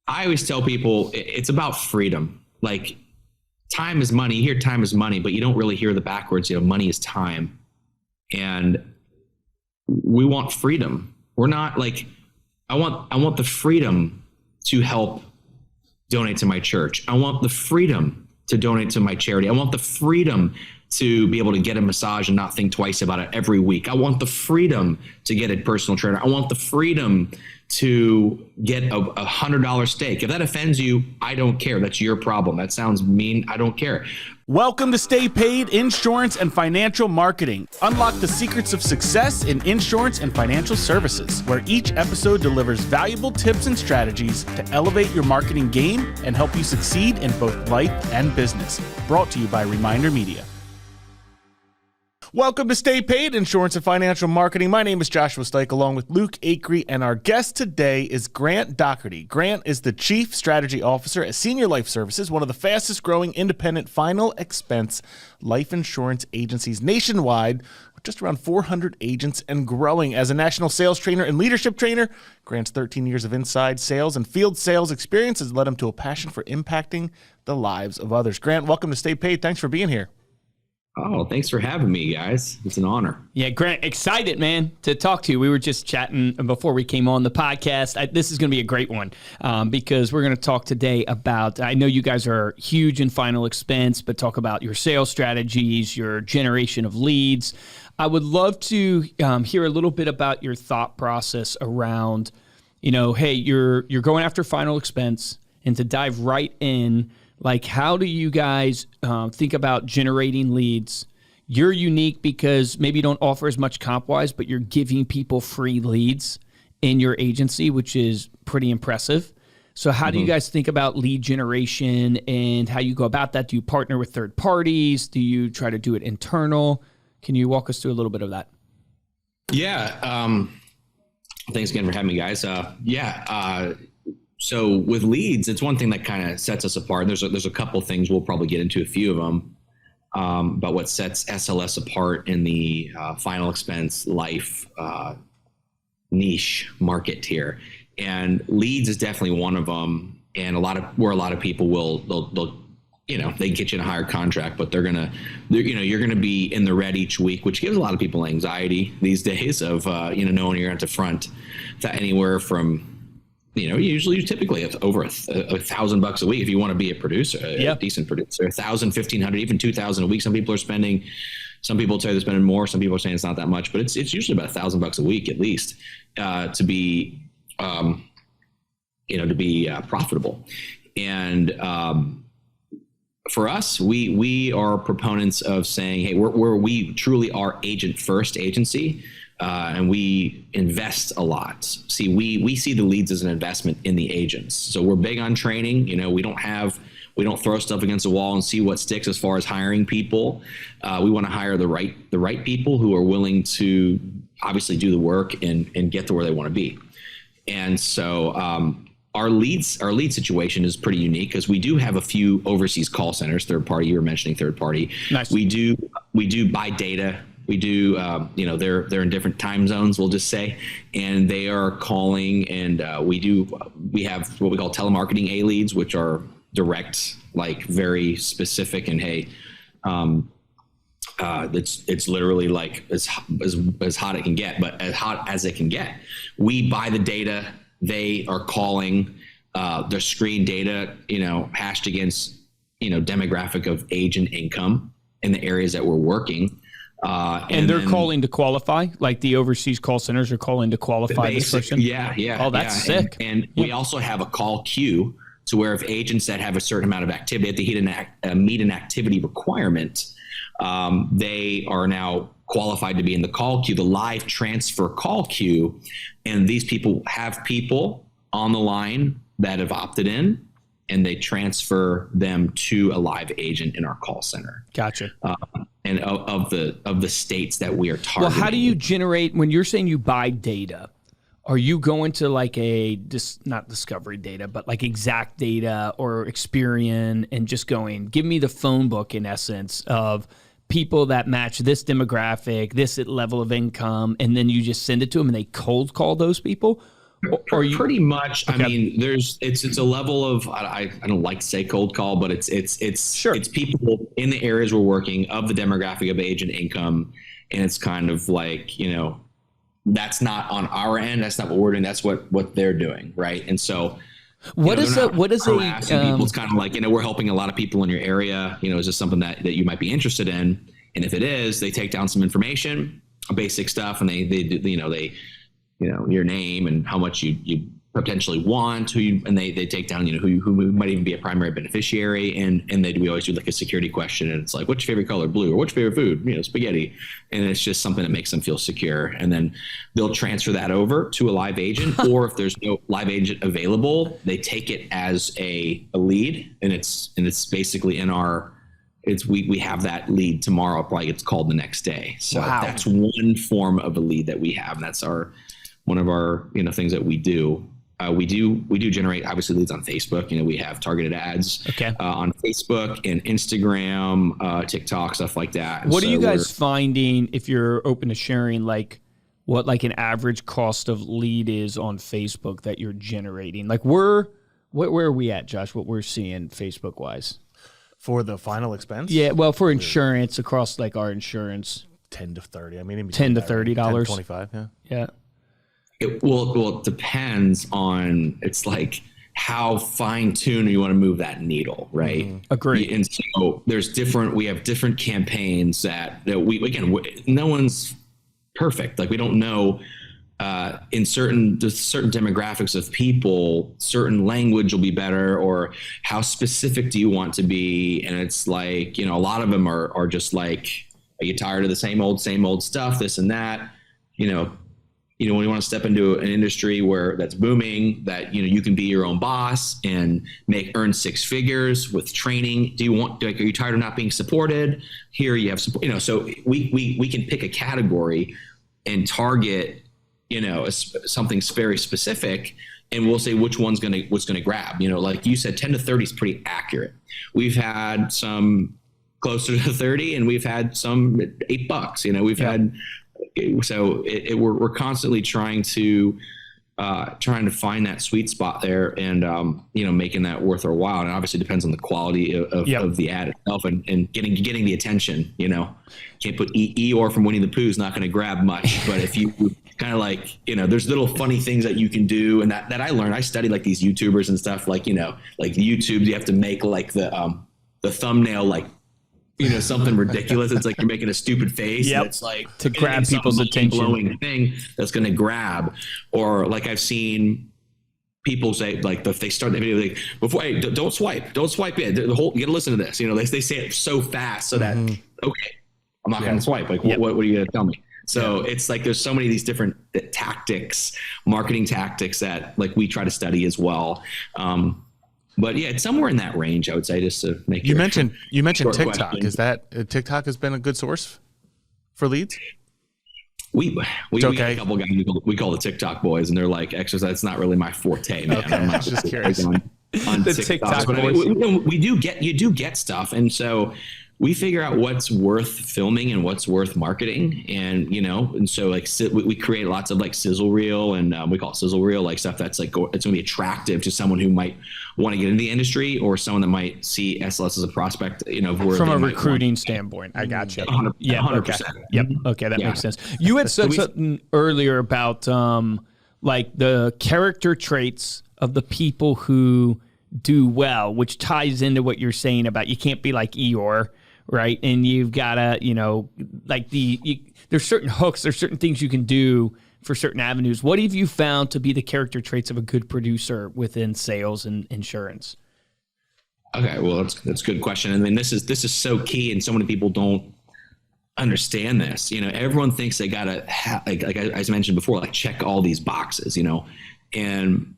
I always tell people it's about freedom. Like, time is money. You hear time is money, but you don't really hear the backwards. Money is time. And we want freedom. We're not like, I want the freedom to help donate to my church. I want the freedom to donate to my charity. I want the freedom to be able to get a massage and not think twice about it every week. I want the freedom to get a personal trainer. I want the freedom to get a $100 steak. If that offends you, I don't care. That's your problem. That sounds mean. I don't care. Welcome to Stay Paid Insurance and Financial Marketing. Unlock the secrets of success in insurance and financial services, where each episode delivers valuable tips and strategies to elevate your marketing game and help you succeed in both life and business. Brought to you by Reminder Media. Welcome to Stay Paid Insurance and Financial Marketing. My name is Joshua Stike, along with Luke Acree, and our guest today is Grant Dougherty. Grant is the Chief Strategy Officer at Senior Life Services, one of the fastest growing independent final expense life insurance agencies nationwide, with just around 400 agents and growing. As a national sales trainer and leadership trainer, Grant's 13 years of inside sales and field sales experience has led him to a passion for impacting the lives of others. Grant, welcome to Stay Paid. Thanks for being here. Oh, thanks for having me, guys. It's an honor. Yeah, Grant, excited, man, to talk to you. We were just chatting before we came on the podcast. This is going to be a great one because we're going to talk today about, I know you guys are huge in final expense, but talk about your sales strategies, your generation of leads. I would love to hear a little bit about your thought process around, hey, you're going after final expense, and to dive right in, like, how do you guys think about generating leads? You're unique because maybe you don't offer as much comp-wise, but you're giving people free leads in your agency, which is pretty impressive. So how do you guys think about lead generation and how you go about that? Do you partner with third parties? Do you try to do it internal? Can you walk us through a little bit of that? Yeah. Thanks again for having me, guys. So with leads, it's one thing that kind of sets us apart. There's a couple things, we'll probably get into a few of them, but what sets SLS apart in the final expense life niche market tier. And leads is definitely one of them. And a lot of people they'll they get you in a higher contract, but you're gonna be in the red each week, which gives a lot of people anxiety these days of knowing you're at the front. Anywhere from usually typically it's over $1,000 a week if you want to be a producer, a decent producer. 1,000, 1,500, even 2,000 a week. Some people say they're spending more. Some people are saying it's not that much, but it's usually about $1,000 a week at least to be profitable. And for us, we are proponents of saying, hey, we truly are agent first agency. And we invest a lot. See, we see the leads as an investment in the agents. So we're big on training. We don't throw stuff against the wall and see what sticks as far as hiring people. We want to hire the right people who are willing to obviously do the work and get to where they want to be. And so our lead situation is pretty unique because we do have a few overseas call centers, third party. You were mentioning third party. Nice. We do buy data. We do, they're in different time zones, we'll just say, and they are calling, and we have what we call telemarketing A leads, which are direct, like very specific, and hey, it's literally like as hot it can get, but as hot as it can get. We buy the data, they are calling, their screen data, hashed against, demographic of age and income in the areas that we're working. And they're calling to qualify, like the overseas call centers are calling to qualify this person? Yeah. Oh, that's sick. And we also have a call queue to where if agents that have a certain amount of activity, have to meet an activity requirement, they are now qualified to be in the call queue, the live transfer call queue. And these people have people on the line that have opted in, and they transfer them to a live agent in our call center. Gotcha. And of the states that we are targeting. Well, how do you generate, when you're saying you buy data, are you going to like not discovery data, but like exact data or Experian and just going, give me the phone book in essence of people that match this demographic, this level of income, and then you just send it to them and they cold call those people? Or you, Pretty much. Okay. I mean, it's a level of I don't like to say cold call, but it's people in the areas we're working of the demographic of age and income, and it's kind of like, that's not on our end. That's not what we're doing. That's what they're doing, right? And so, what is people? It's kind of like, we're helping a lot of people in your area. Is this something that you might be interested in? And if it is, they take down some information, basic stuff, and they your name and how much you potentially want, and they take down, who might even be a primary beneficiary. And we always do like a security question. And it's like, what's your favorite color? Blue. Or what's your favorite food? Spaghetti. And it's just something that makes them feel secure. And then they'll transfer that over to a live agent, or if there's no live agent available, they take it as a lead. And it's basically we have that lead tomorrow, probably gets called the next day. So That's one form of a lead that we have. And that's one of our things that we do. We do generate obviously leads on Facebook. We have targeted ads on Facebook and Instagram, TikTok, stuff like that. What are you guys finding, if you're open to sharing, like what like an average cost of lead is on Facebook that you're generating? Like where are we at, Josh? What we're seeing Facebook wise for the final expense? Yeah, well, for insurance across like our insurance, 10 to 30. I mean, $10 to $30, 25. Yeah. Yeah. It depends on, it's like how fine tuned you want to move that needle, right? Mm-hmm. Agreed. And so we have different campaigns that no one's perfect. Like we don't know in certain demographics of people, certain language will be better, or how specific do you want to be? And it's like, a lot of them are just like, are you tired of the same old stuff, this and that, when you want to step into an industry where that's booming, that, you can be your own boss and earn six figures with training. Are you tired of not being supported? Here you have support, so we can pick a category and target, something very specific, and we'll say what's going to grab, like you said, 10 to 30 is pretty accurate. We've had some closer to 30 and we've had some $8, we've had. So we're constantly trying to find that sweet spot there, and making that worth our while. And obviously depends on the quality of the ad itself, and getting the attention. Can't put Eeyore from Winnie the Pooh is not going to grab much, but if you kind of like, there's little funny things that you can do, and that I learned. I studied like these YouTubers and stuff, like like YouTube. You have to make like the thumbnail like, something ridiculous. It's like you're making a stupid face. Yep. It's like to grab people's attention. Blowing thing that's going to grab. Or like I've seen people say, like if they start the video, like before, hey, don't swipe in. You got to listen to this. They say it so fast so that okay, I'm not going to swipe. Like what are you going to tell me? So it's like there's so many of these different tactics, marketing tactics that like we try to study as well. But yeah, it's somewhere in that range, I would say, just to make you mentioned TikTok. Question. Is that TikTok has been a good source for leads? We got a couple guys we call the TikTok boys, and they're like, exercise. That's not really my forte, man. Okay. I'm not just curious. on the TikTok boys. You do get stuff, and so we figure out what's worth filming and what's worth marketing, and so like we create lots of like sizzle reel, and we call it sizzle reel, like stuff that's like it's going to be attractive to someone who might want to get into the industry, or someone that might see SLS as a prospect, from a recruiting standpoint. I got you. 100%. Yeah. 100%. Okay. Yep. Okay. That makes sense. You had said something earlier about like the character traits of the people who do well, which ties into what you're saying about you can't be like Eeyore. Right. And you've got to, like there's certain hooks, there's certain things you can do for certain avenues. What have you found to be the character traits of a good producer within sales and insurance? Okay. Well, that's a good question. I mean, this is so key, and so many people don't understand this. Everyone thinks they got to like as I mentioned before, like check all these boxes, and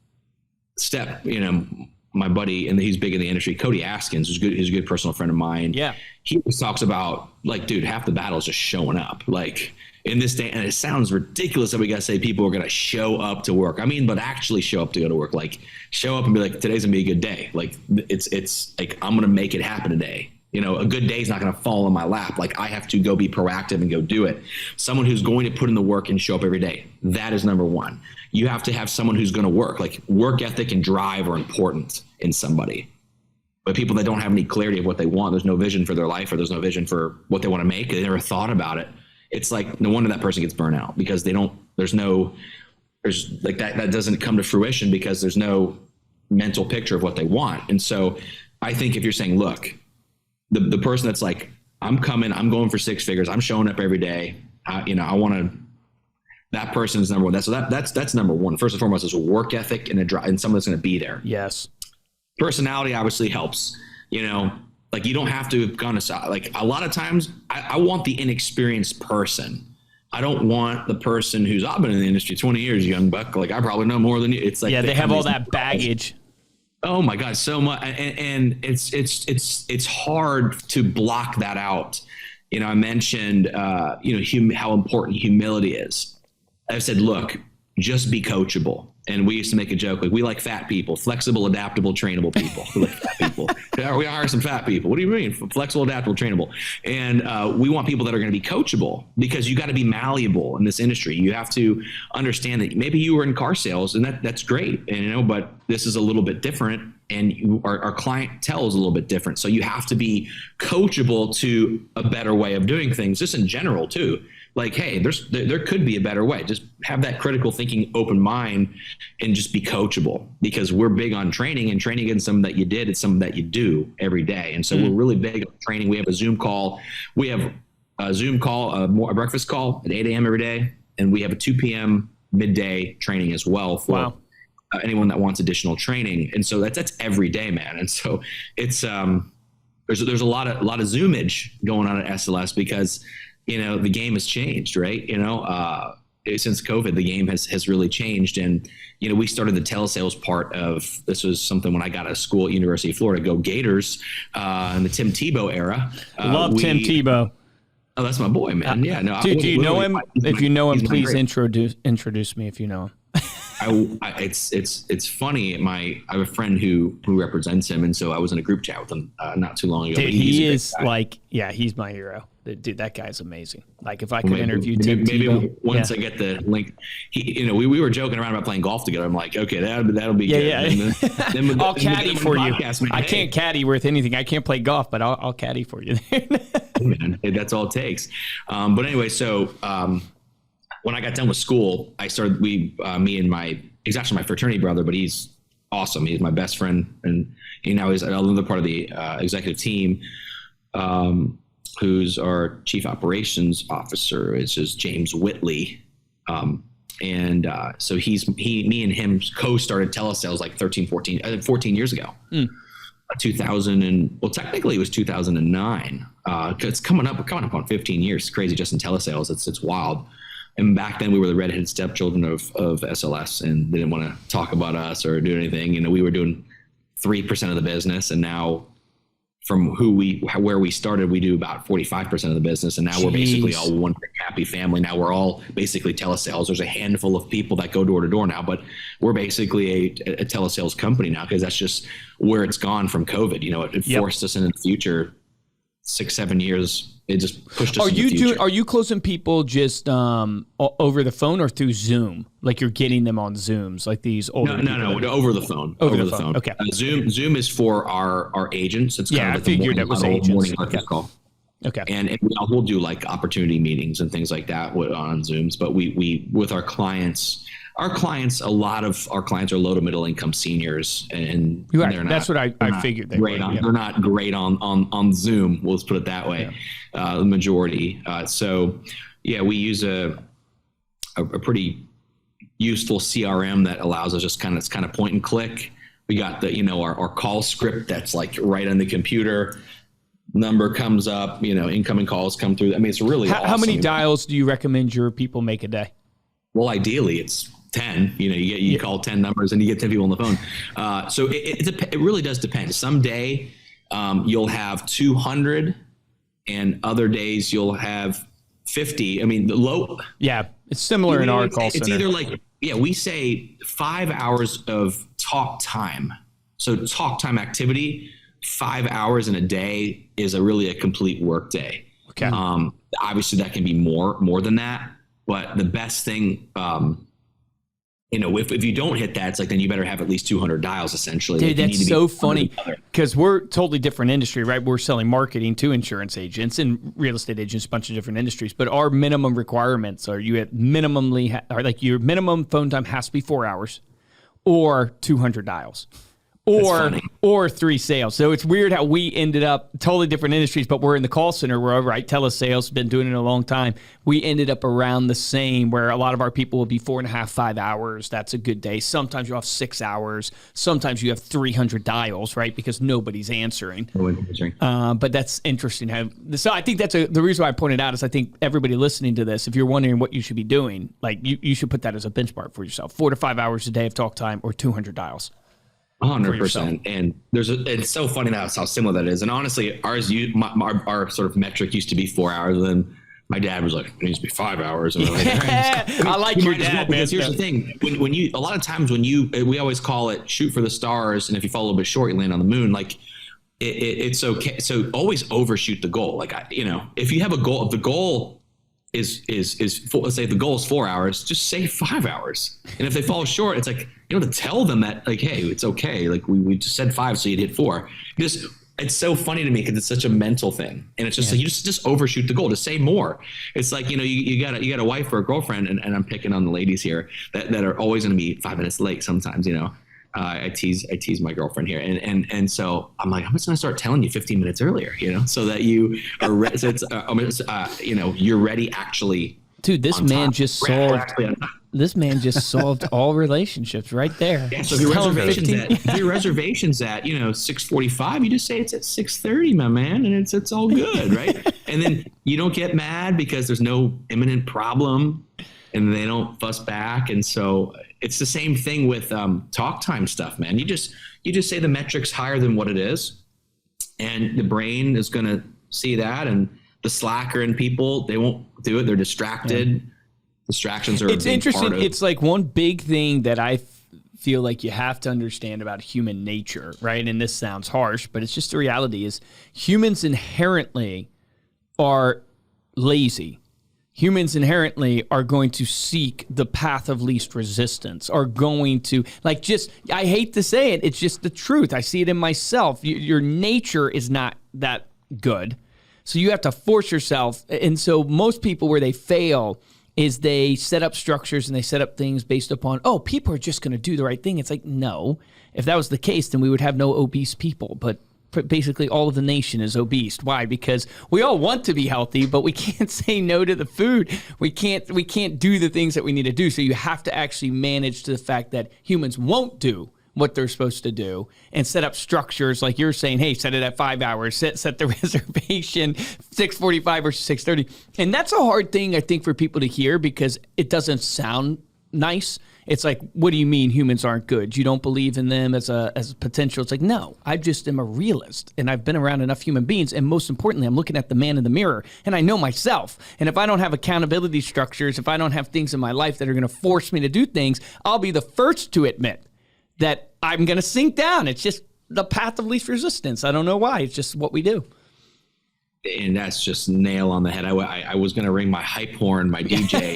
my buddy, and he's big in the industry, Cody Askins, who's good. He's a good personal friend of mine. Yeah. He always talks about like, dude, half the battle is just showing up. Like in this day, and it sounds ridiculous that we got to say people are going to show up to work. I mean, but actually show up to go to work, like show up and be like, today's gonna be a good day. Like it's like, I'm going to make it happen today. A good day is not going to fall in my lap. Like, I have to go be proactive and go do it. Someone who's going to put in the work and show up every day. That is number one. You have to have someone who's going to work. Like, work ethic and drive are important in somebody. But people that don't have any clarity of what they want, there's no vision for their life, or there's no vision for what they want to make, they never thought about it. It's like, no wonder that person gets burnout, because that doesn't come to fruition because there's no mental picture of what they want. And so I think if you're saying, look, the person that's like, I'm going for 6 figures, I'm showing up every day, I want to, that person is number one. That's number one. First and foremost is a work ethic and a drive, and someone that's going to be there. Yes. Personality obviously helps, like, you don't have to have gone aside. Like, a lot of times I want the inexperienced person. I don't want the person who's, I've been in the industry 20 years, young buck. Like, I probably know more than you. It's like, they have all that baggage. Oh my God, so much. And it's hard to block that out. I mentioned, how important humility is. I've said, look, just be coachable. And we used to make a joke, like, we like fat people, flexible, adaptable, trainable people. We like fat people. We hire some fat people. What do you mean? Flexible, adaptable, trainable. And we want people that are going to be coachable, because you got to be malleable in this industry. You have to understand that maybe you were in car sales, and that's great. And, but this is a little bit different, and our clientele is a little bit different. So you have to be coachable to a better way of doing things, just in general too. Like, hey, there could be a better way. Just have that critical thinking, open mind, and just be coachable, because we're big on training, and training isn't something that you did, it's something that you do every day. And so we're really big on training. We have a Zoom call. We have a Zoom call, a breakfast call at 8 a.m. every day. And we have a 2 p.m. midday training as well for anyone that wants additional training. And so that's every day, man. And so it's, there's a lot of Zoomage going on at SLS, because the game has changed, right? Since COVID, the game has really changed. And, we started the telesales part of, this was something when I got out of school at University of Florida, go Gators, in the Tim Tebow era. Love Tim Tebow. Oh, that's my boy, man. Yeah. No. Do you know him? If you know him, please introduce me if you know him. It's funny. I have a friend who represents him, and so I was in a group chat with him not too long ago. Dude, he is he's my hero. Dude, that guy's amazing. Like, if I could interview Tim Tebow, once I get the link, we were joking around about playing golf together. I'm like, okay, that'll be good. Yeah. Then I'll caddy for you. I can't caddy worth anything. I can't play golf, but I'll caddy for you. Man, that's all it takes. But anyway, so when I got done with school, I started. Me and he's actually my fraternity brother, but he's awesome. He's my best friend, and now he's another part of the executive team. Who's our chief operations officer, is just James Whitley. So me and him co-started telesales like 14 years ago. 2000 technically it was 2009. It's coming up on 15 years. It's crazy, just in telesales. It's wild. And back then we were the redheaded stepchildren of SLS, and they didn't want to talk about us or do anything. We were doing 3% of the business, and now from where we started, we do about 45% of the business. And now we're basically all one big happy family. Now we're all basically telesales. There's a handful of people that go door to door now, but we're basically a telesales company now, because that's just where it's gone from COVID. It forced us into the future 6-7 years. It just pushed us into the future. Are you closing people just over the phone or through Zoom? Like, you're getting them on Zooms, like these older people? No, over the phone. Over the phone. Okay. Zoom is for our agents. It's kind of I figured it was agents. Call. Okay. And we'll do like opportunity meetings and things like that on Zooms. But we with our clients, a lot of our clients are low to middle income seniors, and that's what I figured. They're not great on Zoom. We'll just put it that way. The majority. We use a pretty useful CRM that allows us it's kind of point and click. We got our call script that's like right on the computer. Number comes up, incoming calls come through. I mean, it's really awesome. How many dials do you recommend your people make a day? Well, ideally it's 10. You call 10 numbers and you get 10 people on the phone. So it really does depend. Some day you'll have 200, and other days you'll have 50. I mean, the low. Yeah, it's similar in our call center. It's either like, we say 5 hours of talk time. So talk time activity 5 hours in a day is really a complete work day. Okay. Obviously that can be more than that, but the best thing, if you don't hit that, it's like, then you better have at least 200 dials essentially. Dude, like, that's so funny because we're totally different industry, right? We're selling marketing to insurance agents and real estate agents, a bunch of different industries, but our minimum requirements are your minimum phone time has to be 4 hours or 200 dials. Or 3 sales. So it's weird how we ended up totally different industries, but we're in the call center. We're over, right? Telesales, been doing it a long time. We ended up around the same, where a lot of our people will be 4.5, 5 hours. That's a good day. Sometimes you have 6 hours. Sometimes you have 300 dials, right? Because nobody's answering. But that's interesting. So I think that's the reason why I pointed out is I think everybody listening to this, if you're wondering what you should be doing, like you should put that as a benchmark for yourself. 4 to 5 hours a day of talk time or 200 dials. 100%. And it's so funny how similar that is. And honestly, our sort of metric used to be 4 hours. And then my dad was like, it needs to be 5 hours. And I like your dad, because here's the thing. When you, a lot of times we always call it shoot for the stars. And if you fall a little bit short, you land on the moon. Like it's okay. So always overshoot the goal. Like, if you have a goal, if the goal is let's say the goal is 4 hours, just say 5 hours. And if they fall short, it's like, you know, to tell them that, like, hey, it's okay. Like we just said 5, so you'd hit 4. It's so funny to me because it's such a mental thing. And it's just like, you just overshoot the goal, to say more. It's like, you got a wife or a girlfriend, and I'm picking on the ladies here that are always going to be 5 minutes late sometimes, I tease my girlfriend here, and so I'm like, I'm just gonna start telling you 15 minutes earlier, so that you are so it's you're ready actually. Dude, this man just solved all relationships right there. Yeah, so if your reservation's at 6:45, you just say it's at 6:30, my man, and it's all good, right? And then you don't get mad because there's no imminent problem, and they don't fuss back. And so it's the same thing with talk time stuff, man. You just say the metric's higher than what it is, and the brain is going to see that. And the slacker in people, they won't do it. They're distracted. Yeah. Distractions are. It's interesting. It's like one big thing that I feel like you have to understand about human nature, right? And this sounds harsh, but it's just the reality is humans inherently are lazy. Humans inherently are going to seek the path of least resistance, are going to, I hate to say it, it's just the truth. I see it in myself. Your nature is not that good. So you have to force yourself. And so most people, where they fail is they set up structures and they set up things based upon, people are just going to do the right thing. It's like, no. If that was the case, then we would have no obese people. But basically all of the nation is obese. Why? Because we all want to be healthy, but we can't say no to the food. We can't do the things that we need to do. So you have to actually manage to the fact that humans won't do what they're supposed to do and set up structures like you're saying, hey, set it at 5 hours, set the reservation 6:45 or 6:30. And that's a hard thing, I think, for people to hear because it doesn't sound nice. It's like, what do you mean humans aren't good? You don't believe in them as a potential? It's like, no, I just am a realist, and I've been around enough human beings, and most importantly, I'm looking at the man in the mirror, and I know myself. And if I don't have accountability structures, if I don't have things in my life that are going to force me to do things, I'll be the first to admit that I'm going to sink down. It's just the path of least resistance. I don't know why. It's just what we do. And that's just nail on the head. I was going to ring my hype horn, my DJ.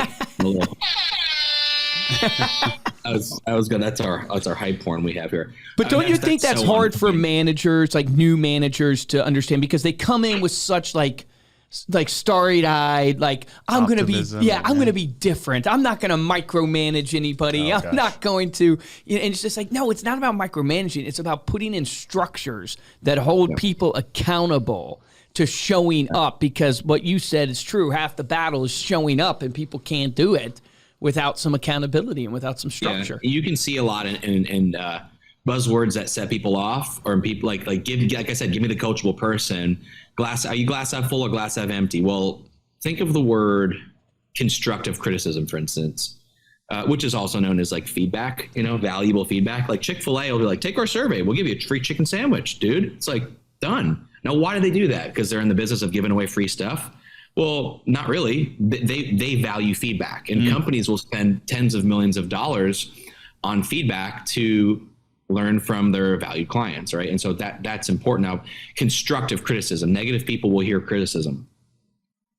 I was good. That's our hype horn we have here. But don't you think that's so hard for managers, like new managers, to understand, because they come in with such like starry-eyed, like I'm going to be different. I'm not going to micromanage anybody. I'm not going to, and it's just like, no, it's not about micromanaging. It's about putting in structures that hold people accountable to showing up, because what you said is true. Half the battle is showing up, and people can't do it without some accountability and without some structure. Yeah, you can see a lot in buzzwords that set people off, or people like I said, give me the coachable person. Are you glass half full or glass half empty? Well, think of the word constructive criticism, for instance, which is also known as like feedback, valuable feedback. Like Chick-fil-A will be like, take our survey. We'll give you a free chicken sandwich, dude. It's like, done. Now, why do they do that? Because they're in the business of giving away free stuff? Well, not really. They value feedback, and companies will spend tens of millions of dollars on feedback to learn from their valued clients, right? And so that's important. Now, constructive criticism, negative people will hear criticism,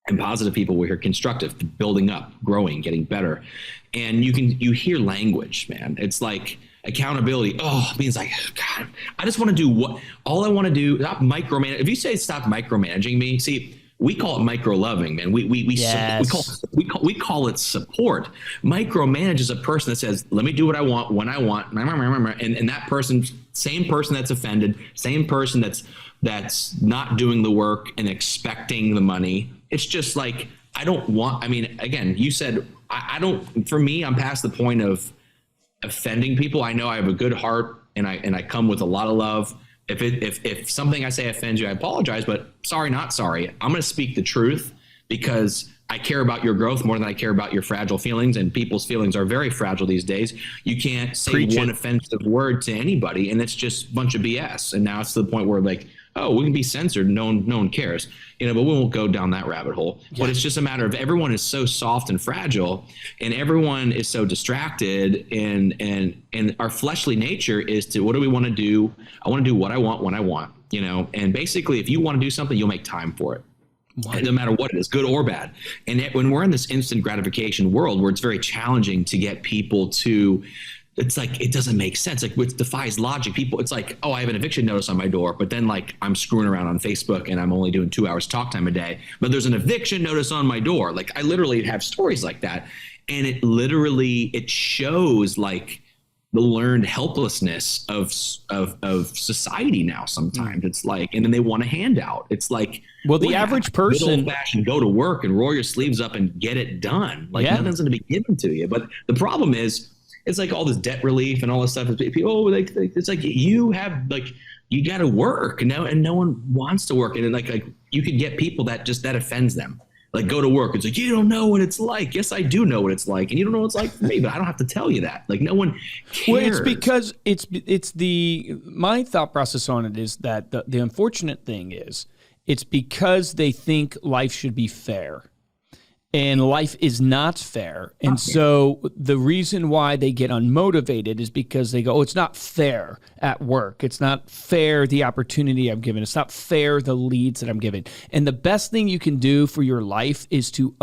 and positive people will hear constructive, building up, growing, getting better. And you hear language, man. It's like accountability. Oh, it means like, God, I just want to do all I want to do, not micromanage. If you say stop micromanaging me, see, we call it micro loving, man. Yes. We call it support. Micromanage is a person that says, let me do what I want when I want. And that person, same person that's offended, same person that's not doing the work and expecting the money. It's just like, again, you said, for me, I'm past the point of offending people. I know I have a good heart and I come with a lot of love. If something I say offends you, I apologize, but sorry, not sorry. I'm going to speak the truth because I care about your growth more than I care about your fragile feelings, and people's feelings are very fragile these days. You can't say one offensive word to anybody, and it's just a bunch of BS. And now it's to the point where like, oh, we can be censored. No one cares, but we won't go down that rabbit hole. Yeah. But it's just a matter of everyone is so soft and fragile, and everyone is so distracted, and our fleshly nature is to, what do we want to do? I want to do what I want when I want, and basically if you want to do something, you'll make time for it. No matter what it is, good or bad. And when we're in this instant gratification world where it's very challenging to get people to, it's like, it doesn't make sense. Like, it defies logic. People, it's like, oh, I have an eviction notice on my door, but then like I'm screwing around on Facebook and I'm only doing 2 hours talk time a day, but there's an eviction notice on my door. Like, I literally have stories like that. And it shows like the learned helplessness of society now. Sometimes it's like, and then they want a handout. It's like, well, the average person, old-fashioned, go to work and roll your sleeves up and get it done. Like, nothing's going to be given to you. But the problem is, it's like all this debt relief and all this stuff. People, it's like you got to work now, and no one wants to work. And like you could get people that offends them. Like, go to work. It's like, you don't know what it's like. Yes, I do know what it's like, and you don't know what it's like for me, but I don't have to tell you that. Like, no one cares. Well, it's because my thought process on it is that the unfortunate thing is, it's because they think life should be fair. And life is not fair. And so the reason why they get unmotivated is because they go, oh, it's not fair at work. It's not fair the opportunity I'm given. It's not fair the leads that I'm given. And the best thing you can do for your life is to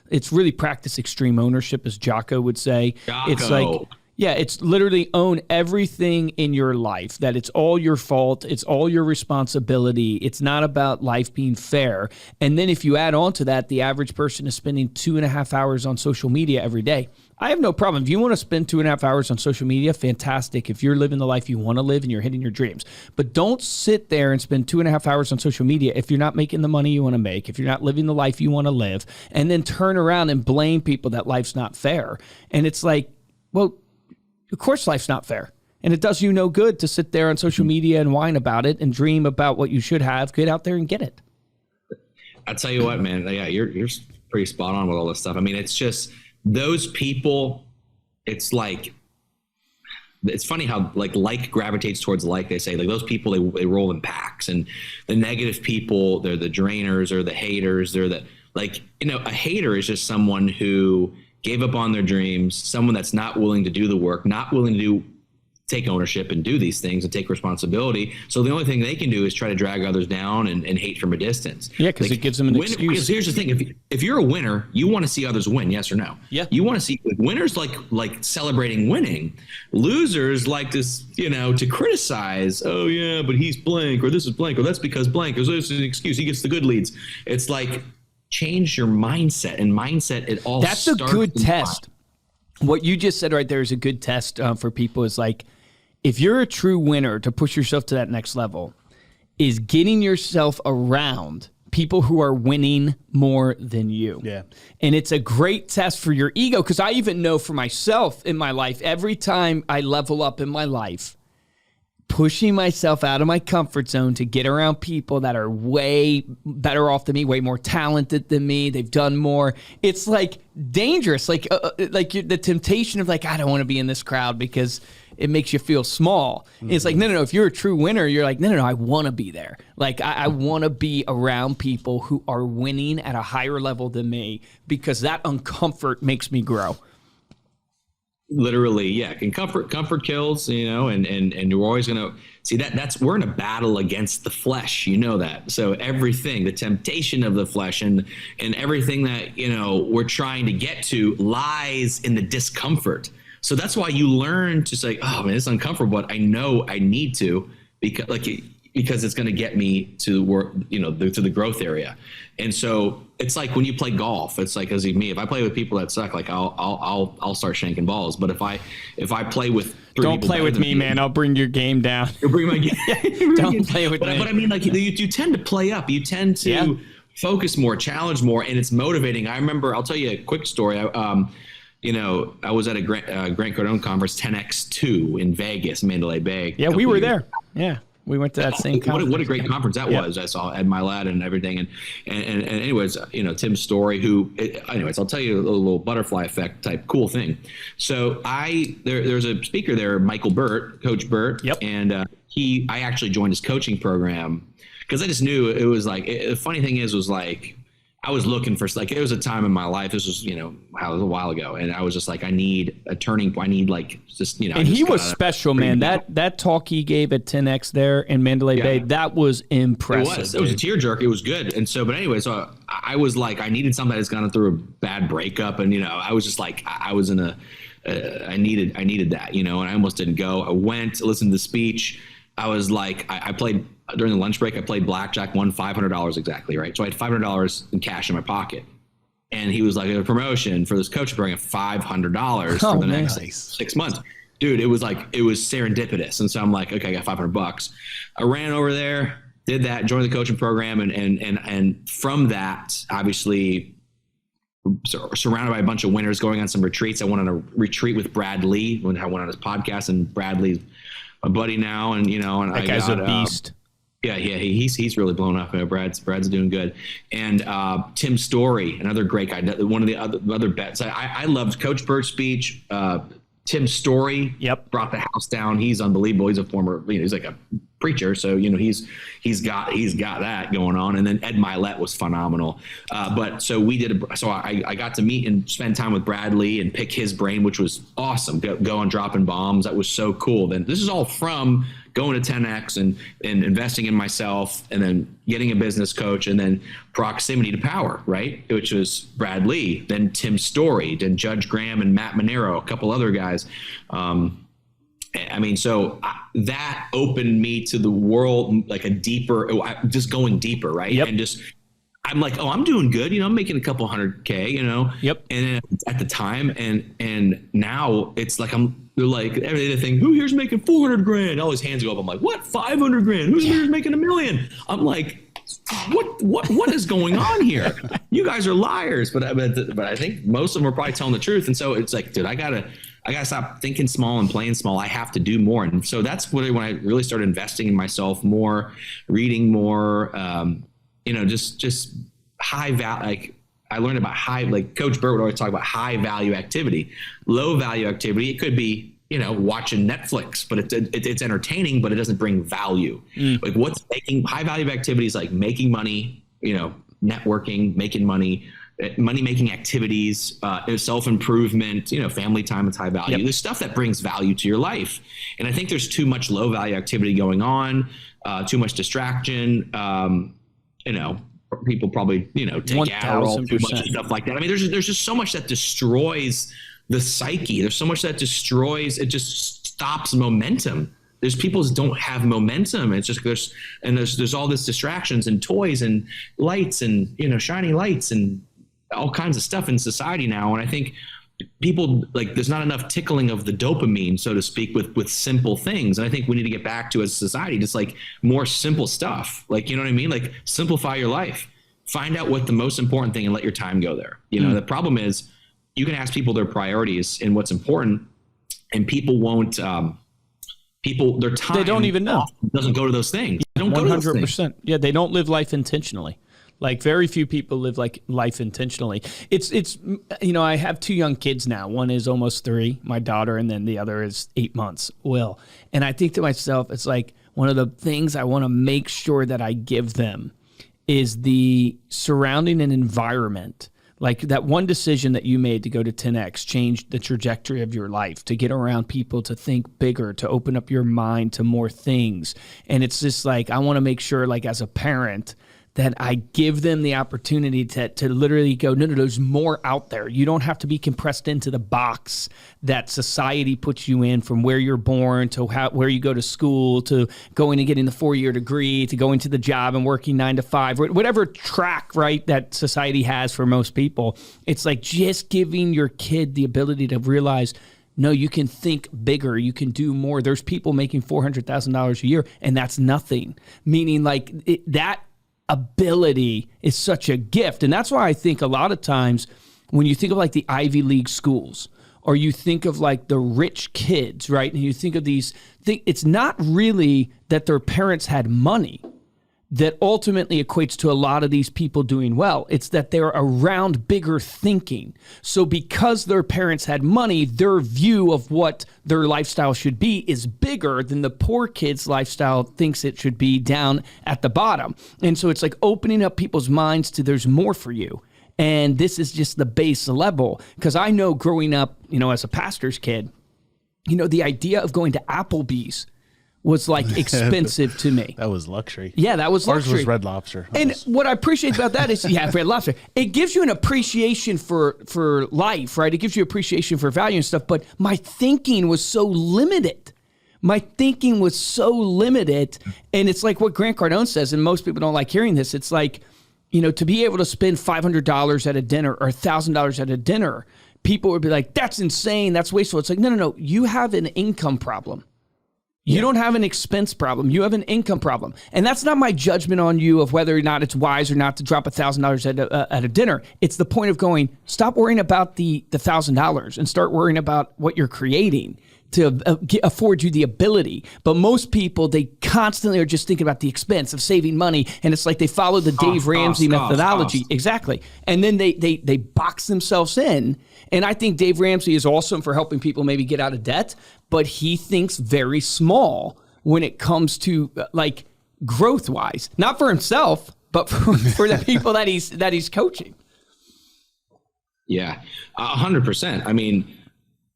it's really practice extreme ownership, as Jocko would say. It's like, it's literally own everything in your life, that it's all your fault. It's all your responsibility. It's not about life being fair. And then if you add on to that, the average person is spending 2.5 hours on social media every day. I have no problem. If you want to spend 2.5 hours on social media, fantastic. If you're living the life you want to live and you're hitting your dreams, but don't sit there and spend 2.5 hours on social media if you're not making the money you want to make, if you're not living the life you want to live, and then turn around and blame people that life's not fair. And it's like, well, of course life's not fair. And it does you no good to sit there on social media and whine about it and dream about what you should have. Get out there and get it. I'll tell you what, man. Yeah, you're pretty spot on with all this stuff. I mean, it's just those people, it's like, it's funny how like gravitates towards like, they say. Like, those people, they roll in packs. And the negative people, they're the drainers or the haters. They're the, a hater is just someone who gave up on their dreams, someone that's not willing to do the work, not willing to take ownership and do these things and take responsibility. So the only thing they can do is try to drag others down and hate from a distance. Yeah, because it gives them an excuse. Because here's the thing: if you're a winner, you want to see others win, yes or no? Yeah. You want to see winners like celebrating winning. Losers like this, to criticize. Oh yeah, but he's blank, or this is blank, or that's because blank, or this is an excuse. He gets the good leads. It's like, change your mindset, and mindset, it all that's a good test. What you just said right there is a good test for people. Is like, if you're a true winner, to push yourself to that next level is getting yourself around people who are winning more than you. Yeah. And it's a great test for your ego, because I even know for myself in my life, every time I level up in my life, pushing myself out of my comfort zone to get around people that are way better off than me, way more talented than me. They've done more. It's like dangerous. Like the temptation of like, I don't want to be in this crowd because it makes you feel small. Mm-hmm. It's like, no. If you're a true winner, you're like, no, I want to be there. Like, I want to be around people who are winning at a higher level than me, because that uncomfort makes me grow. literally, yeah, can comfort kills, and you're always going to see that's we're in a battle against the flesh, that. So everything, the temptation of the flesh and everything that, we're trying to get to lies in the discomfort. So that's why you learn to say, oh man, it's uncomfortable, but I know I need to, because it's going to get me to work, to the growth area. And so it's like when you play golf, it's like, as me, if I play with people that suck, like I'll start shanking balls. But if I play with, don't play with me, man. I'll bring your game down. You'll bring my game. Don't play with me. But I mean, like you tend to play up. You tend to focus more, challenge more, and it's motivating. I remember, I'll tell you a quick story. I was at a Grant Cardone conference, 10X2 in Vegas, Mandalay Bay. Yeah, we were there. Yeah. We went to that same conference. What a great conference that was. I saw Ed Milet and everything. And anyways, Tim Story, anyways, I'll tell you a little butterfly effect type cool thing. So there's a speaker there, Michael Burt, Coach Burt. Yep. And I actually joined his coaching program because I just knew it was like, the funny thing was like, I was looking for, like, it was a time in my life. This was, a while ago. And I was just like, I need a turning point. I need And he was special, man. That talk he gave at 10X there in Mandalay Bay, that was impressive. It was a tearjerker. It was good. And so, but anyway, so I was like, I needed somebody that's gone through a bad breakup. And, I was just like, I was in I needed that, and I almost didn't go. I went, listened to the speech. I was like, I played during the lunch break. I played blackjack, won $500 exactly, right? So I had $500 in cash in my pocket. And he was like, a promotion for this coaching program, $500 for the next 6 months. Dude, it was serendipitous. And so I'm like, okay, I got $500. I ran over there, did that, joined the coaching program. And from that, obviously, surrounded by a bunch of winners, going on some retreats. I went on a retreat with Brad Lee when I went on his podcast, and Bradley's my buddy now, and and that guy's a beast. He's really blown up. Brad's doing good, and Tim Story, another great guy, one of the other bets. I loved Coach Burt's speech. Tim Story, brought the house down. He's unbelievable. He's a former, he's like a preacher, so he's got that going on. And then Ed Milet was phenomenal. But so I got to meet and spend time with Bradley and pick his brain, which was awesome. Go on dropping bombs. That was so cool. Then this is all from going to 10X and investing in myself, and then getting a business coach, and then proximity to power, right? Which was Brad Lee, then Tim Story, then Judge Graham and Matt Monero, a couple other guys. That opened me to the world, like a deeper, just going deeper, right? Yep. And just, I'm like, oh, I'm doing good. I'm making a couple $100K, Yep. And at the time, and now it's like they're like, they think, who here's making $400,000? All his hands go up. I'm like, what? $500,000? Who's here's making $1 million? I'm like, what is going on here? You guys are liars. But I think most of them are probably telling the truth. And so it's like, dude, I gotta stop thinking small and playing small. I have to do more. And so that's when I really started investing in myself more, reading more, just high value. Like, I learned about like Coach Burt would always talk about high value activity, low value activity. It could be, watching Netflix, but it's entertaining, but it doesn't bring value. Like, what's making high value activities, like making money, networking, making money making activities, self-improvement, family time is high value. There's stuff that brings value to your life. And I think there's too much low value activity going on, too much distraction, people probably, take Adderall, too much stuff like that. I mean, there's just so much that destroys the psyche. There's so much that destroys, it just stops momentum. There's people that don't have momentum. It's just there's all this distractions and toys and lights and, shiny lights and all kinds of stuff in society now. And I think people, like, there's not enough tickling of the dopamine, so to speak, with simple things. And I think we need to get back to, as a society, just like more simple stuff. Like, you know what I mean? Like, simplify your life. Find out what the most important thing and let your time go there. The problem is you can ask people their priorities and what's important, and people won't, their time, they don't even know, doesn't go to those things. They don't 100%. Go to those things. Yeah. They don't live life intentionally. Like, very few people live life intentionally. It's I have 2 young kids now. One is almost 3, my daughter, and then the other is 8 months, Will. And I think to myself, it's like, one of the things I want to make sure that I give them is the surrounding and environment. Like that one decision that you made to go to 10X changed the trajectory of your life, to get around people, to think bigger, to open up your mind to more things. And it's just like, I want to make sure, like as a parent, that I give them the opportunity to literally go, no, there's more out there. You don't have to be compressed into the box that society puts you in, from where you're born to where you go to school, to going and getting the 4-year degree, to going to the job and working 9 to 5, whatever track, right, that society has for most people. It's like just giving your kid the ability to realize, no, you can think bigger. You can do more. There's people making $400,000 a year, and that's nothing. Meaning like that ability is such a gift. And that's why I think a lot of times when you think of like the Ivy League schools, or you think of like the rich kids, right? And you think of these things, it's not really that their parents had money that ultimately equates to a lot of these people doing well. It's that they're around bigger thinking. So because their parents had money, their view of what their lifestyle should be is bigger than the poor kid's lifestyle thinks it should be down at the bottom. And so it's like opening up people's minds to there's more for you. And this is just the base level. Because I know growing up, as a pastor's kid, the idea of going to Applebee's was like expensive to me. That was luxury. Yeah, that was luxury. Ours was Red Lobster. What I appreciate about that is, Red Lobster. It gives you an appreciation for life, right? It gives you appreciation for value and stuff. But my thinking was so limited. And it's like what Grant Cardone says, and most people don't like hearing this. It's like, to be able to spend $500 at a dinner or $1,000 at a dinner, people would be like, that's insane. That's wasteful. It's like, no. You have an income problem. You don't have an expense problem. You have an income problem. And that's not my judgment on you of whether or not it's wise or not to drop $1,000 at a dinner. It's the point of going, stop worrying about the $1,000 and start worrying about what you're creating to afford you the ability. But most people, they constantly are just thinking about the expense of saving money. And it's like they follow the Dave Ramsey methodology. Exactly. And then they box themselves in. And I think Dave Ramsey is awesome for helping people maybe get out of debt, but he thinks very small when it comes to like growth wise, not for himself, but for the people that he's coaching. Yeah, 100%. I mean,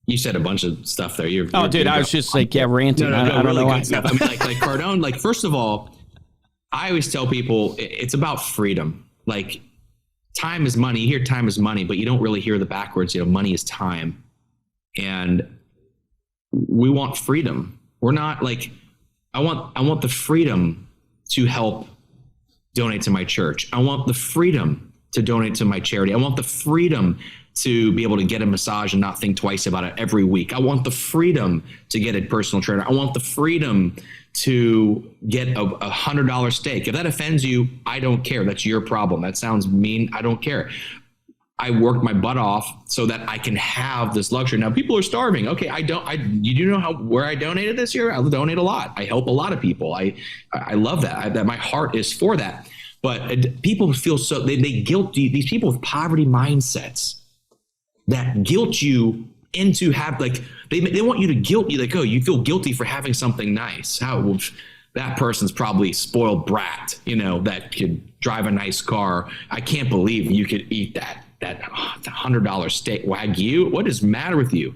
you said a bunch of stuff there. I was just like, ranting. No, I don't really know why. good stuff. I mean, like Cardone, like, first of all, I always tell people it's about freedom. Like, time is money. You hear time is money, but you don't really hear the backwards. Money is time. And we want freedom. We're not like, I want the freedom to help donate to my church. I want the freedom to donate to my charity. I want the freedom to be able to get a massage and not think twice about it every week. I want the freedom to get a personal trainer. I want the freedom to get a $100 steak. If that offends you, I don't care. That's your problem. That sounds mean. I don't care. I worked my butt off so that I can have this luxury. Now people are starving. Okay, you do know where I donated this year? I donate a lot. I help a lot of people. I love that. That my heart is for that. But people feel so they guilt these people with poverty mindsets that guilt you into they want you to guilt you, like, oh, you feel guilty for having something nice. That person's probably spoiled brat, that could drive a nice car. I can't believe you could eat that $100 steak Wagyu. What is the matter with you?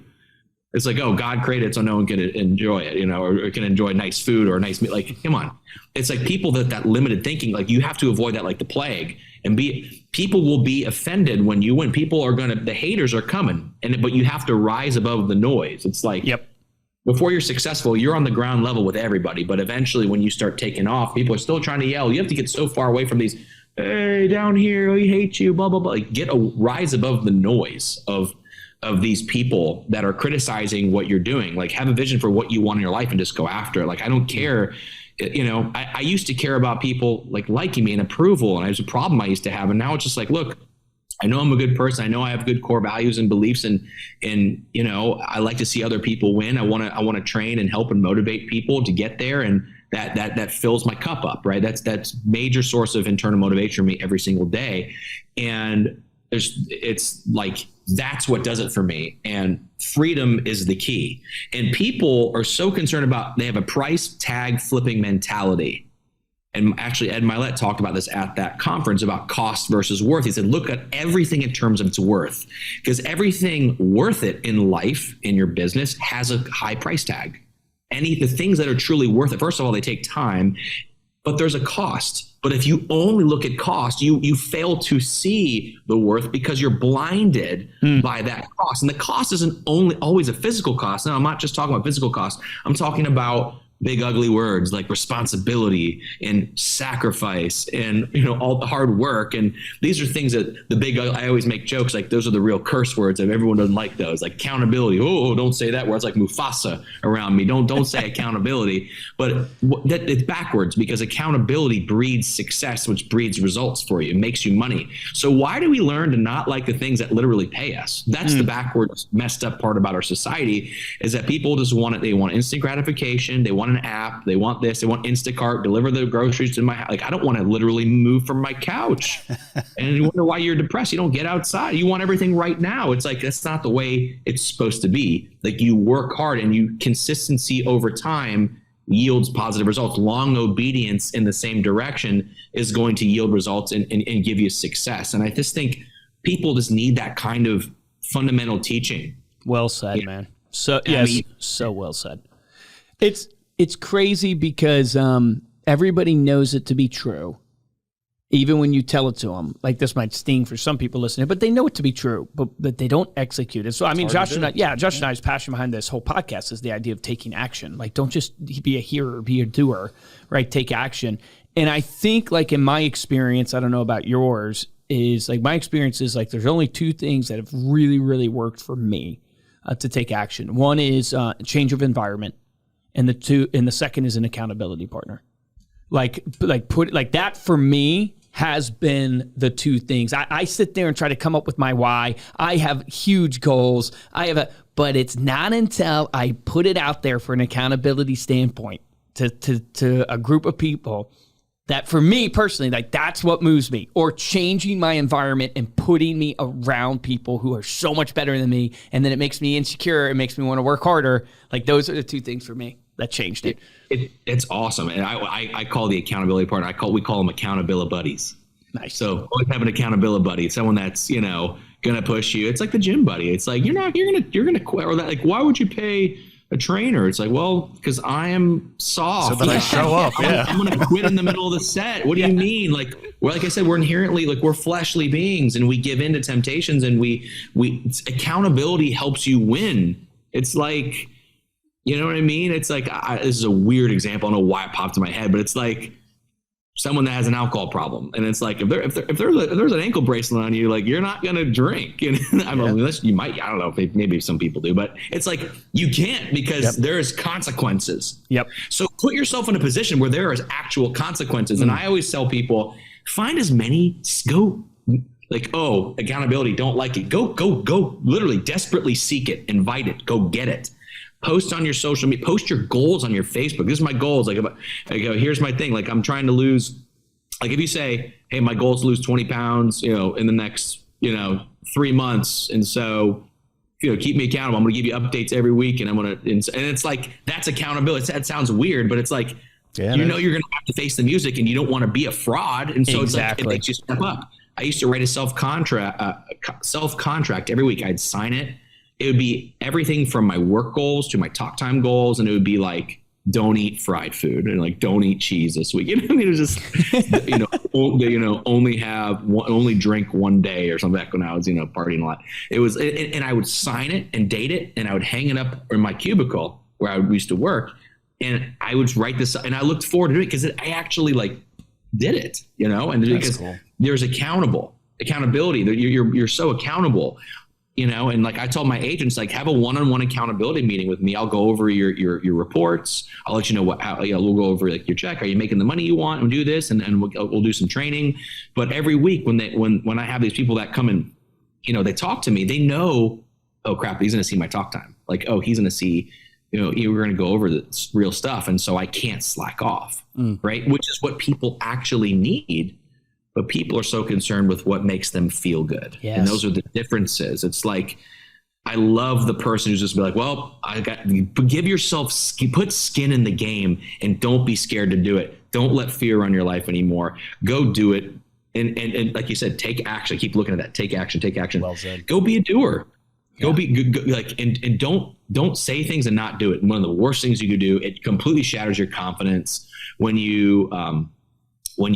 It's like, oh, God created it so no one can enjoy it, or can enjoy nice food or a nice meal. Like, come on. It's like people that limited thinking, like, you have to avoid that like the plague. And people will be offended when you win. People are the haters are coming, but you have to rise above the noise. It's like, before you're successful, you're on the ground level with everybody. But eventually when you start taking off, people are still trying to yell. You have to get so far away from these, hey, down here, we hate you, blah, blah, blah. Like, rise above the noise of these people that are criticizing what you're doing. Like, have a vision for what you want in your life and just go after it. Like, I don't care. I used to care about people like liking me and approval, and it was a problem I used to have. And now it's just like, look, I know I'm a good person. I know I have good core values and beliefs, and I like to see other people win. I want to train and help and motivate people to get there, and that fills my cup up, right? That's major source of internal motivation for me every single day, and it's like that's what does it for me. And freedom is the key. And people are so concerned about, they have a price tag flipping mentality. And actually, Ed Milet talked about this at that conference about cost versus worth. He said, look at everything in terms of its worth, because everything worth it in life, in your business, has a high price tag. The things that are truly worth it, first of all, they take time, but there's a cost. But if you only look at cost, you fail to see the worth because you're blinded by that cost. And the cost isn't only always a physical cost. Now, I'm not just talking about physical cost. I'm talking about big ugly words like responsibility and sacrifice and all the hard work. And these are things that I always make jokes like those are the real curse words, and everyone doesn't like those, like accountability. Oh, don't say that word. It's like Mufasa around me. Don't say accountability. But that it's backwards, because accountability breeds success, which breeds results for you. It makes you money. So why do we learn to not like the things that literally pay us? That's the backwards, messed up part about our society, is that people just want it. They want instant gratification. They want an app, they want this, they want Instacart, deliver the groceries to my house. Like, I don't want to literally move from my couch. And you wonder why you're depressed. You don't get outside. You want everything right now. It's like, that's not the way it's supposed to be. Like, you work hard, and consistency over time yields positive results. Long obedience in the same direction is going to yield results and give you success. And I just think people just need that kind of fundamental teaching. Well said, man. So yes, so well said. It's crazy because everybody knows it to be true, even when you tell it to them. Like, this might sting for some people listening, but they know it to be true, but they don't execute it. So, I mean, Josh and I's passion behind this whole podcast is the idea of taking action. Like, don't just be a hearer, be a doer, right? Take action. And I think, like, in my experience, I don't know about yours, is like, my experience is like, there's only two things that have really, really worked for me to take action. One is change of environment. And the second is an accountability partner. Like that for me has been the two things. I sit there and try to come up with my why. I have huge goals. But it's not until I put it out there for an accountability standpoint to a group of people that, for me personally, like, that's what moves me. Or changing my environment and putting me around people who are so much better than me, and then it makes me insecure. It makes me want to work harder. Like, those are the two things for me that changed it. It's awesome. And I call the accountability partner, we call them accountability buddies. Nice. So always have an accountability buddy, someone that's, gonna push you. It's like the gym buddy. It's like, you're gonna quit, or that, like, why would you pay a trainer? It's like, well, because I am soft. So that I show up. Yeah. I'm going to quit in the middle of the set. What do you mean? Like I said, we're inherently, like, we're fleshly beings, and we give in to temptations, and accountability helps you win. It's like, you know what I mean? It's like, this is a weird example. I don't know why it popped in my head, but it's like someone that has an alcohol problem, and it's like, if there's an ankle bracelet on you, like, you're not gonna drink. And unless you might, I don't know, maybe some people do, but it's like, you can't, because there's consequences. Yep. So put yourself in a position where there is actual consequences. And I always tell people, find as many, go, like, oh, accountability, don't like it, go literally desperately seek it, invite it, go get it. Post on your social media, post your goals on your Facebook. This is my goals. Like, here's my thing. Like, I'm trying to lose, like, if you say, hey, my goal is to lose 20 pounds, in the next, 3 months. And so, keep me accountable. I'm going to give you updates every week. And and it's like, that's accountability. That sounds weird, but it's like, you're going to have to face the music, and you don't want to be a fraud. And so It's like, it makes you step up. I used to write a self-contract every week. I'd sign it. It would be everything from my work goals to my talk time goals. And it would be like, don't eat fried food, and like, don't eat cheese this week. It was just, only drink one day or something, back when I was, partying a lot. It was, and I would sign it and date it, and I would hang it up in my cubicle where I used to work. And I would write this, and I looked forward to it because I actually, like, did it, and because cool. There's accountability. You're so accountable. And like, I told my agents, like, have a one-on-one accountability meeting with me. I'll go over your reports. I'll let you know we'll go over, like, your check. Are you making the money you want? And do this, and we'll do some training. But every week when I have these people that come in, they talk to me, they know, oh crap, he's going to see my talk time. Like, oh, he's going to see, we're going to go over the real stuff. And so I can't slack off. Right. Which is what people actually need. But people are so concerned with what makes them feel good. Yes. And those are the differences. It's like, I love the person who's just be like, well, give yourself, put skin in the game, and don't be scared to do it. Don't let fear run your life anymore. Go do it. And like you said, take action. Keep looking at that. Take action. Well said. Go be a doer. Go and don't say things and not do it. One of the worst things you could do, it completely shatters your confidence when you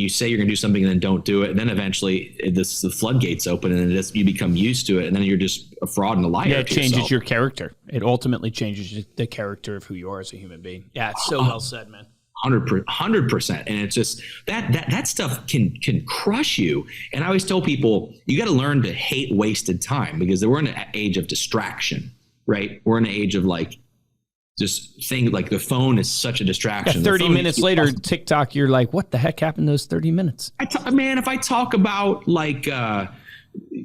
say you're going to do something and then don't do it. And then eventually the floodgates open and you become used to it. And then you're just a fraud and a liar. Yeah, it changes your character. It ultimately changes the character of who you are as a human being. Yeah, it's so well said, man. 100%. And it's just that stuff can crush you. And I always tell people, you got to learn to hate wasted time, because we're in an age of distraction, right? We're in an age of like, just think like the phone is such a distraction. 30 minutes later, TikTok, you're like, what the heck happened those 30 minutes? Man, if I talk about like,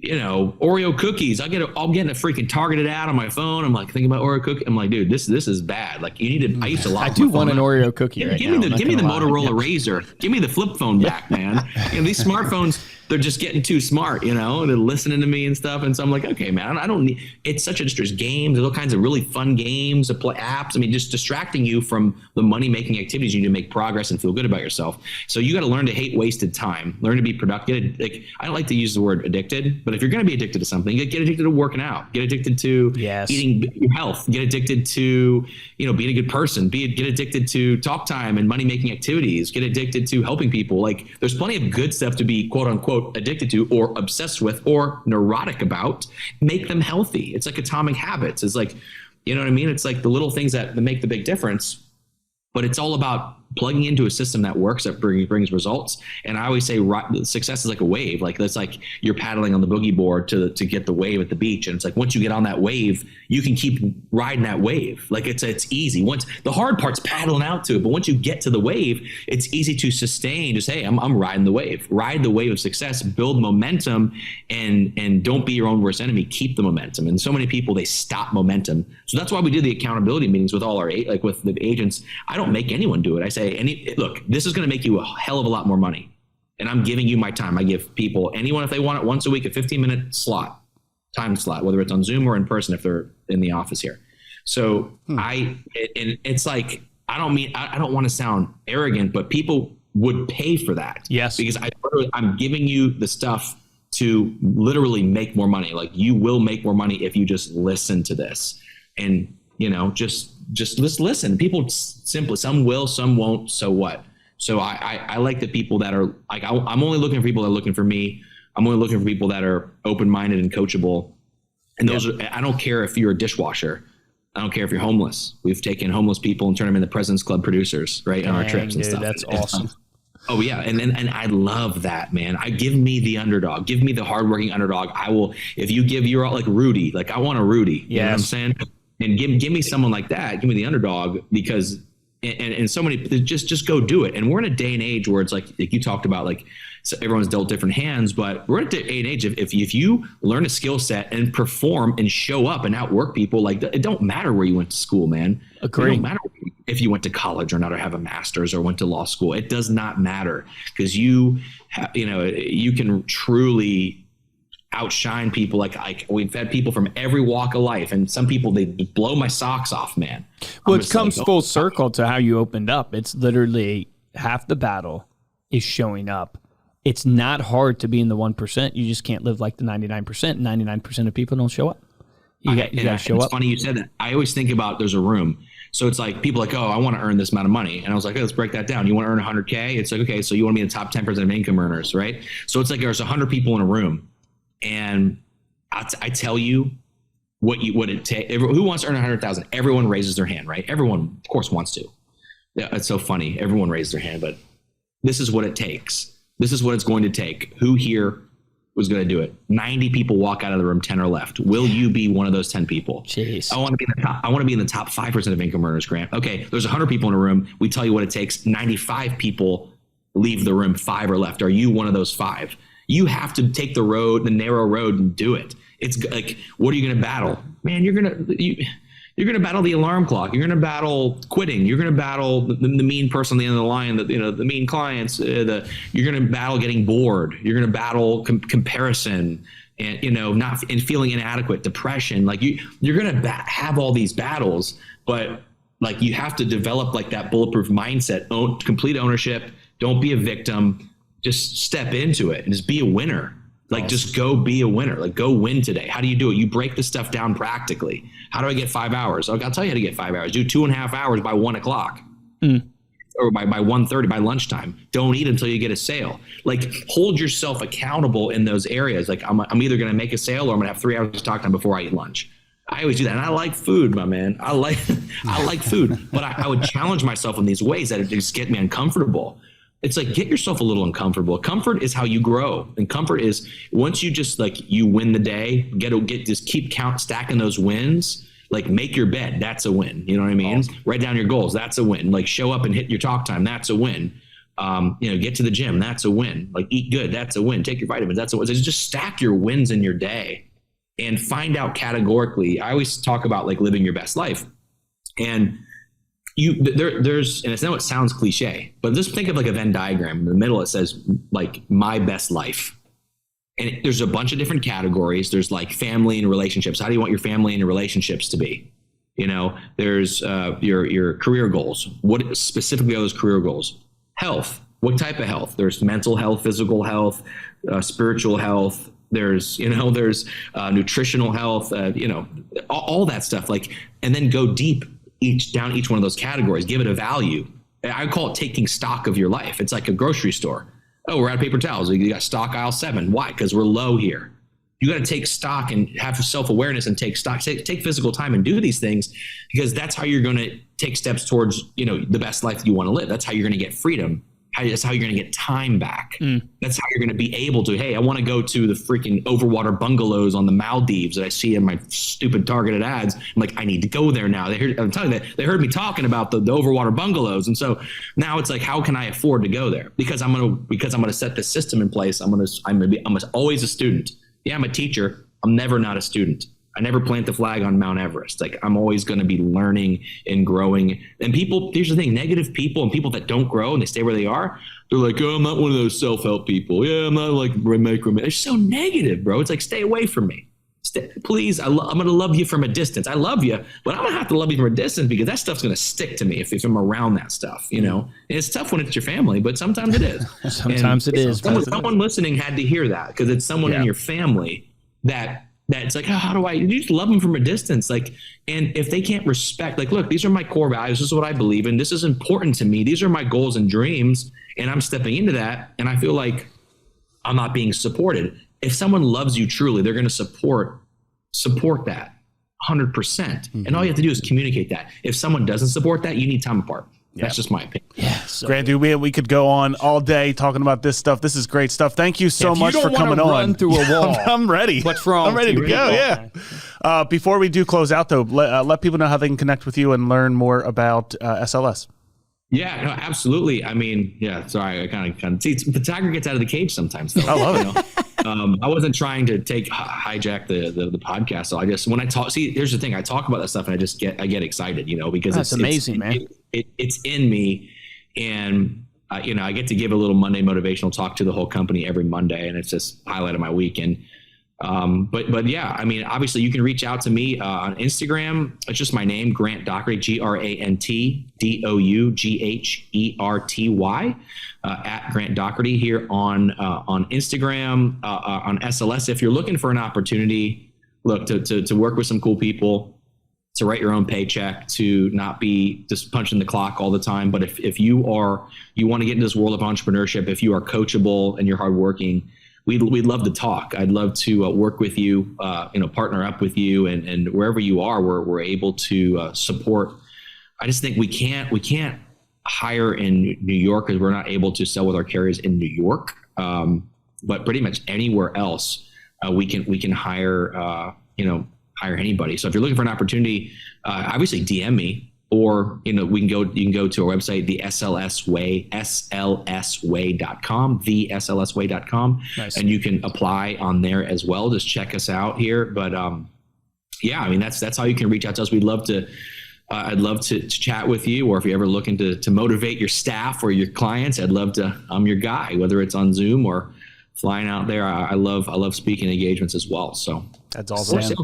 Oreo cookies, I'll get a freaking targeted ad on my phone. I'm like thinking about Oreo cookie. I'm like, dude, this is bad. Like, you need to. I used to lock. I do want an Oreo cookie right now. Give me the Motorola Razr. Give me the flip phone back, man. These smartphones, they're just getting too smart. They're listening to me and stuff. And so I'm like, okay, man, I don't need. It's such a there's games. There's all kinds of really fun games to play, apps. I mean, just distracting you from the money making activities you need to make progress and feel good about yourself. So you got to learn to hate wasted time. Learn to be productive. Like, I don't like to use the word addicted, but if you're going to be addicted to something, get addicted to working out, get addicted to eating your health, get addicted to, being a good person, get addicted to talk time and money making activities, get addicted to helping people. Like, there's plenty of good stuff to be quote unquote addicted to or obsessed with or neurotic about. Make them healthy. It's like atomic habits. It's like, you know what I mean? It's like the little things that make the big difference, but it's all about plugging into a system that works, that brings results. And I always say success is like a wave. Like, that's like you're paddling on the boogie board to get the wave at the beach. And it's like, once you get on that wave, you can keep riding that wave. Like, it's easy. Once the hard part's paddling out to it, but once you get to the wave, it's easy to sustain. Just, hey, I'm riding the wave. Ride the wave of success, build momentum, and don't be your own worst enemy. Keep the momentum. And so many people, they stop momentum. So that's why we do the accountability meetings with all our with the agents. I don't make anyone do it. I say, look, this is going to make you a hell of a lot more money. And I'm giving you my time. I give people, anyone, if they want it once a week, a 15-minute time slot, whether it's on Zoom or in person, if they're in the office here. So it's like, I don't want to sound arrogant, but people would pay for that. Yes. Because I'm giving you the stuff to literally make more money. Like, you will make more money if you just listen to this. And, just listen. People simply, some will, some won't. So what? So I like the people that are like, I'm only looking for people that are looking for me. I'm only looking for people that are open-minded and coachable. And those are, I don't care if you're a dishwasher. I don't care if you're homeless. We've taken homeless people and turned them into President's Club producers, right? On our trips and stuff. That's awesome. Oh yeah. And I love that, man. Give me the underdog, give me the hardworking underdog. I will, if you give, you're all like Rudy, like I want a Rudy, you know what I'm saying? And give me someone like that. Give me the underdog, because and so many, just go do it. And we're in a day and age where it's like you talked about, like, so everyone's dealt different hands, but we're in a day and age of if you learn a skill set and perform and show up and outwork people, like, it don't matter where you went to school, man. Agree. It don't matter if you went to college or not, or have a master's or went to law school. It does not matter, because you can truly outshine people. Like we've had people from every walk of life, and some people, they blow my socks off, man. Well, it comes full circle to how you opened up. It's literally half the battle is showing up. It's not hard to be in the 1%. You just can't live like the 99%. 99% of people don't show up. You got to show up. It's funny you said that. I always think about, there's a room. So it's like people like, oh, I want to earn this amount of money. And I was like, hey, let's break that down. You want to earn 100K? It's like, okay, so you want to be in the top 10% of income earners, right? So it's like there's 100 people in a room. And I tell you what it takes. Who wants to earn 100,000? Everyone raises their hand, right? Everyone, of course, wants to. Yeah, it's so funny. Everyone raised their hand, but this is what it takes. This is what it's going to take. Who here was going to do it? 90 people walk out of the room, 10 are left. Will you be one of those 10 people? Jeez. I want to be in the top. I want to be in the top 5% of income earners, Grant. Okay, there's 100 people in a room. We tell you what it takes. 95 people leave the room. 5 are left. Are you one of those 5? You have to take the narrow road, and do it. It's like, what are you going to battle? Man, you're going to battle the alarm clock. You're going to battle quitting. You're going to battle the mean person on the end of the line, the mean clients. You're going to battle getting bored. You're going to battle comparison and, feeling inadequate, depression. Like you're going to have all these battles, but Like you have to develop like that bulletproof mindset, complete ownership. Don't be a victim. Just step into it and just be a winner. Like just go be a winner. Like go win today. How do you do it? You break the stuff down practically. How do I get 5 hours? I'll tell you how to get 5 hours. Do 2.5 hours by 1 o'clock. Or by 1:30, by lunchtime. Don't eat until you get a sale. Like hold yourself accountable in those areas. Like I'm either going to make a sale or I'm going to have 3 hours of talk time before I eat lunch. I always do that. And I like food, my man. I like food, but I would challenge myself in these ways that it just get me uncomfortable. It's like, get yourself a little uncomfortable. Comfort is how you grow. And comfort is once you just like, you win the day, just keep stacking those wins. Like make your bed, that's a win. You know what I mean? Awesome. Write down your goals, that's a win. Like show up and hit your talk time, that's a win. Get to the gym, that's a win. Like eat good, that's a win. Take your vitamins, that's a win. So just stack your wins in your day and find out categorically. I always talk about like living your best life. And there's, and I know it sounds cliche, but just think of like a Venn diagram. In the middle, it says like my best life. And there's a bunch of different categories. There's like family and relationships. How do you want your family and your relationships to be? There's your career goals. What specifically are those career goals? Health. What type of health? There's mental health, physical health, spiritual health. There's nutritional health. All that stuff. Like, and then go deep down each one of those categories. Give it a value. I call it taking stock of your life. It's like a grocery store. Oh, we're out of paper towels. You got stock aisle 7. Why? Because we're low here. You got to take stock and have self-awareness and take stock, take physical time and do these things, because that's how you're going to take steps towards, the best life you want to live. That's how you're going to get freedom. That's how you're going to get time back. That's how you're going to be able to, hey, I want to go to the freaking overwater bungalows on the Maldives that I see in my stupid targeted ads. I'm like, I need to go there now. I'm telling you, they heard me talking about the overwater bungalows. And so now it's like, how can I afford to go there? Because I'm going to set this system in place. I'm always a student. Yeah, I'm a teacher. I'm never not a student. I never plant the flag on Mount Everest. Like I'm always going to be learning and growing. And people, here's the thing, negative people and people that don't grow and they stay where they are, they're like, oh, I'm not one of those self-help people. Yeah, I'm not like they're so negative, bro. It's like, stay away from me. Please, I'm going to love you from a distance. I love you, but I'm going to have to love you from a distance because that stuff's going to stick to me if I'm around that stuff, And it's tough when it's your family, but sometimes it is. Sometimes it is. Someone listening had to hear that because it's someone in your family that's like, oh, how do you just love them from a distance? Like, and if they can't respect, like, look, these are my core values. This is what I believe in. This is important to me. These are my goals and dreams. And I'm stepping into that. And I feel like I'm not being supported. If someone loves you truly, they're going to support that 100%. Mm-hmm. And all you have to do is communicate that. If someone doesn't support that, you need time apart. That's just my opinion. Yeah, Grant, we could go on all day talking about this stuff. This is great stuff. Thank you so much for coming on. Run through a wall. I'm ready. What's wrong? I'm ready to go. Yeah. Before we do close out, though, let people know how they can connect with you and learn more about SLS. Yeah, no, absolutely. I mean, yeah. Sorry, I kind of see the tiger gets out of the cage sometimes. Though. I love it. I wasn't trying to hijack the podcast. So I just when I talk, here's the thing. I talk about that stuff and I get excited, because that's amazing, man. It's in me. And, I get to give a little Monday motivational talk to the whole company every Monday, and it's just highlight of my weekend. But yeah, I mean, obviously you can reach out to me on Instagram. It's just my name, Grant Dougherty, GrantDougherty, at Grant Dougherty here on Instagram, on SLS. If you're looking for an opportunity, look to work with some cool people, to write your own paycheck, to not be just punching the clock all the time. But if you want to get into this world of entrepreneurship, if you are coachable and you're hardworking, we'd love to talk. I'd love to work with you, partner up with you, and wherever you are, we're able to support. I just think we can't hire in New York because we're not able to sell with our carriers in New York. But pretty much anywhere else, we can hire anybody. So if you're looking for an opportunity, obviously DM me, or you can go to our website, the SLS Way, slsway.com, theslsway.com. Nice. And you can apply on there as well. Just check us out here. But yeah, I mean that's how you can reach out to us. We'd love to. I'd love to chat with you, or if you're ever looking to motivate your staff or your clients, I'm your guy, whether it's on Zoom or flying out there. I love speaking engagements as well. So That's all, Sam.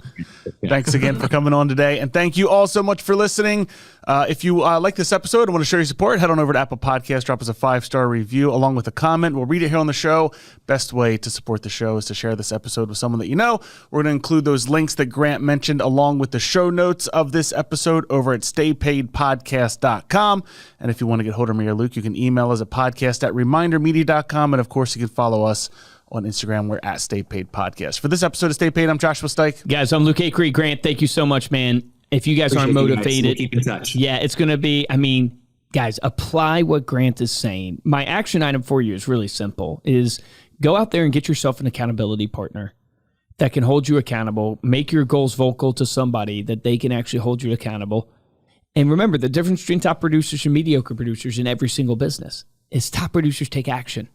Thanks again for coming on today. And thank you all so much for listening. If you like this episode and want to show your support, head on over to Apple Podcasts, drop us a 5-star review along with a comment. We'll read it here on the show. Best way to support the show is to share this episode with someone that you know. We're going to include those links that Grant mentioned along with the show notes of this episode over at staypaidpodcast.com. And if you want to get hold of me or Luke, you can email us at podcast@remindermedia.com. And of course, you can follow us on Instagram. We're at Stay Paid Podcast. For this episode of Stay Paid, I'm Joshua Stike. Guys, I'm Luke Acree. Grant, thank you so much, man. If you guys aren't motivated, we'll keep in touch. Yeah, it's going to be, guys, apply what Grant is saying. My action item for you is really simple, is go out there and get yourself an accountability partner that can hold you accountable. Make your goals vocal to somebody that they can actually hold you accountable. And remember, the difference between top producers and mediocre producers in every single business is top producers take action.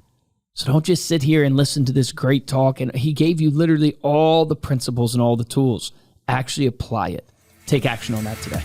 So don't just sit here and listen to this great talk. And he gave you literally all the principles and all the tools. Actually apply it. Take action on that today.